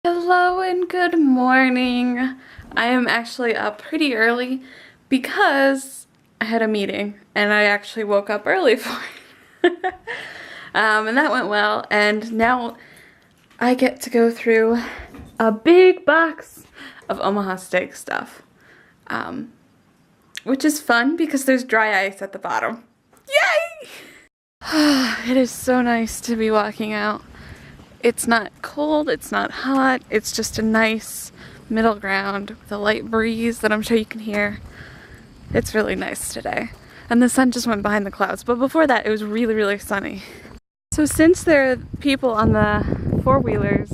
Hello and good morning. I am actually up pretty early because I had a meeting and I actually woke up early for it. And that went well, and now I get to go through a big box of Omaha Steak stuff, which is fun because there's dry ice at the bottom. Yay! It is so nice to be walking out. It's not cold, it's not hot, it's just a nice middle ground with a light breeze that I'm sure you can hear. It's really nice today. And the sun just went behind the clouds, but before that it was really, really sunny. So since there are people on the four-wheelers,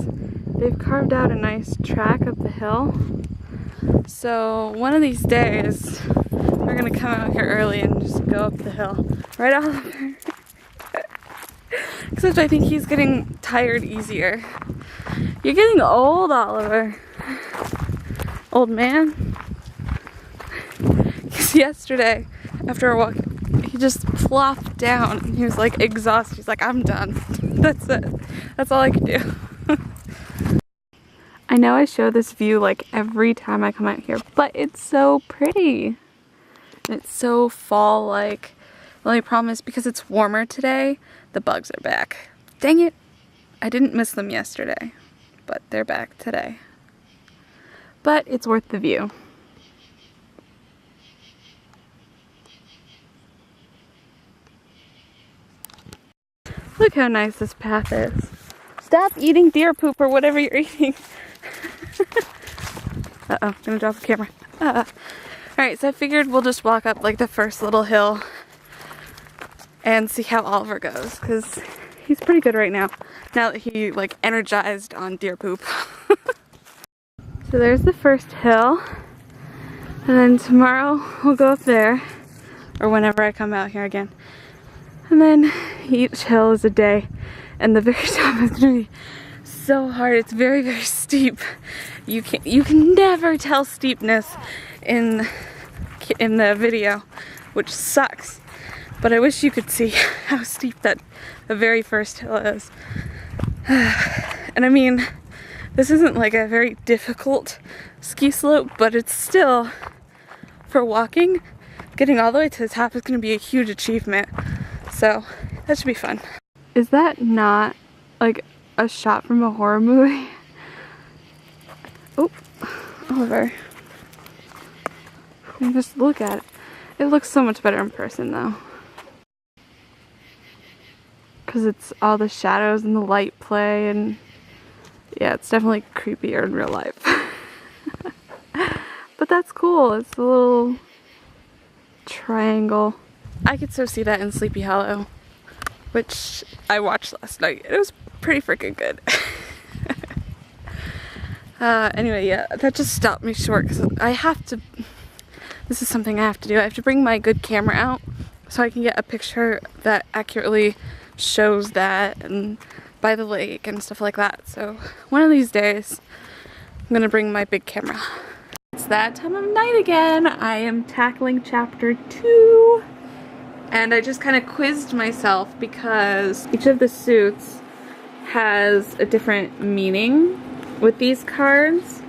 they've carved out a nice track up the hill. So one of these days, we're gonna come out here early and just go up the hill. Right, Oliver? Except I think he's getting tired easier. You're getting old, Oliver. Old man. Because yesterday, after a walk, he just plopped down and he was like exhausted. He's like, I'm done. That's it. That's all I can do. I know I show this view like every time I come out here, but it's so pretty. It's so fall-like. The only problem is because it's warmer today, the bugs are back. Dang it! I didn't miss them yesterday, but they're back today. But it's worth the view. Look how nice this path is. Stop eating deer poop or whatever you're eating. Uh-oh, I'm gonna drop the camera. Alright, so I figured we'll just walk up like the first little hill and see how Oliver goes, because he's pretty good right now that he like energized on deer poop. So there's the first hill, and then tomorrow we'll go up there, or whenever I come out here again, and then each hill is a day, and the very top is gonna be so hard. It's very, very steep. You can never tell steepness in the video, which sucks. But I wish you could see how steep that the very first hill is. And I mean, this isn't like a very difficult ski slope, but it's still, for walking, getting all the way to the top is going to be a huge achievement. So that should be fun. Is that not like a shot from a horror movie? Oh, Oliver. Just look at it. It looks so much better in person though. Because it's all the shadows and the light play, and yeah, it's definitely creepier in real life. But that's cool. It's a little triangle. I could so see that in Sleepy Hollow, which I watched last night. It was pretty freaking good. Anyway, yeah, that just stopped me short because I have to, this is something I have to do. I have to bring my good camera out so I can get a picture that accurately shows that, and by the lake and stuff like that. So one of these days I'm gonna bring my big camera. It's that time of night again. I am tackling chapter 2, and I just kind of quizzed myself because each of the suits has a different meaning with these cards.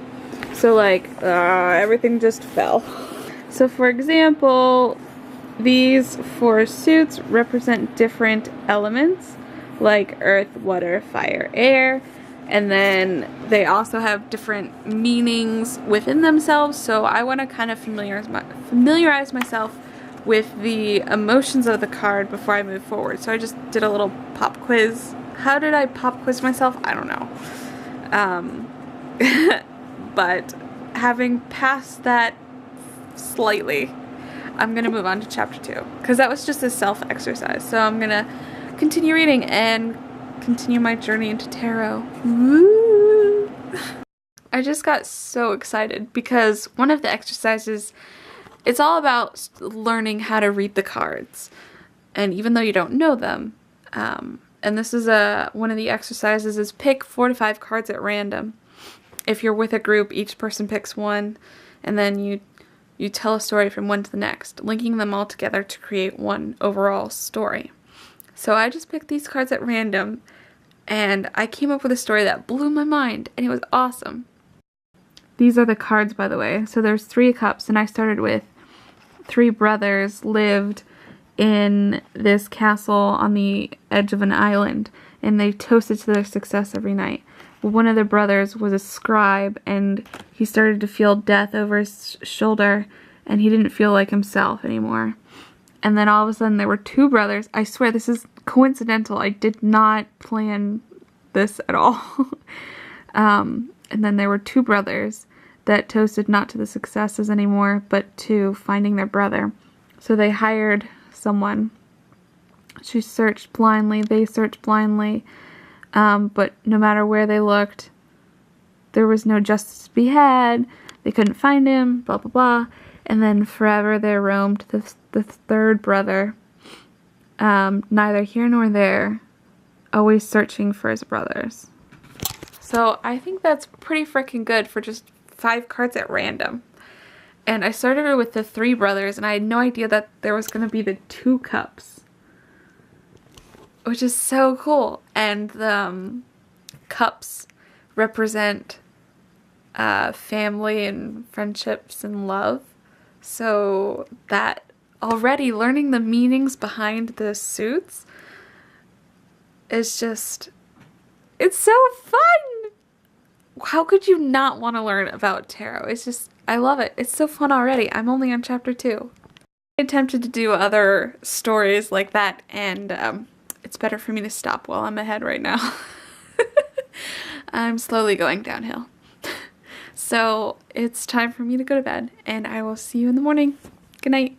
So like everything just fell. So for example, these 4 suits represent different elements like earth, water, fire, air, and then they also have different meanings within themselves. So I want to kind of familiarize myself with the emotions of the card before I move forward. So I just did a little pop quiz. How did I pop quiz myself? I don't know. But having passed that slightly, I'm gonna move on to chapter 2 because that was just a self-exercise. So I'm gonna continue reading and continue my journey into tarot. Woo! I just got so excited because one of the exercises, it's all about learning how to read the cards, and even though you don't know them, and this is one of the exercises is pick 4 to 5 cards at random. If you're with a group, each person picks one, and then you tell a story from one to the next, linking them all together to create one overall story. So I just picked these cards at random, and I came up with a story that blew my mind, and it was awesome. These are the cards, by the way. So there's 3 cups, and I started with 3 brothers lived in this castle on the edge of an island, and they toasted to their success every night. Well, one of the brothers was a scribe, and he started to feel death over his shoulder, and he didn't feel like himself anymore. And then all of a sudden there were 2 brothers. I swear this is coincidental. I did not plan this at all. And then there were 2 brothers that toasted not to the successes anymore, but to finding their brother. So they hired someone. She searched blindly. They searched blindly. But no matter where they looked, there was no justice to be had. They couldn't find him, blah, blah, blah. And then forever there roamed the 3rd brother, neither here nor there, always searching for his brothers. So I think that's pretty freaking good for just 5 cards at random. And I started with the 3 brothers, and I had no idea that there was going to be the 2 cups, which is so cool. And the cups represent family and friendships and love. So that already learning the meanings behind the suits is just, it's so fun. How could you not want to learn about tarot? It's just, I love it. It's so fun already. I'm only on chapter 2. I attempted to do other stories like that, and it's better for me to stop while I'm ahead right now. I'm slowly going downhill. So it's time for me to go to bed, and I will see you in the morning. Good night.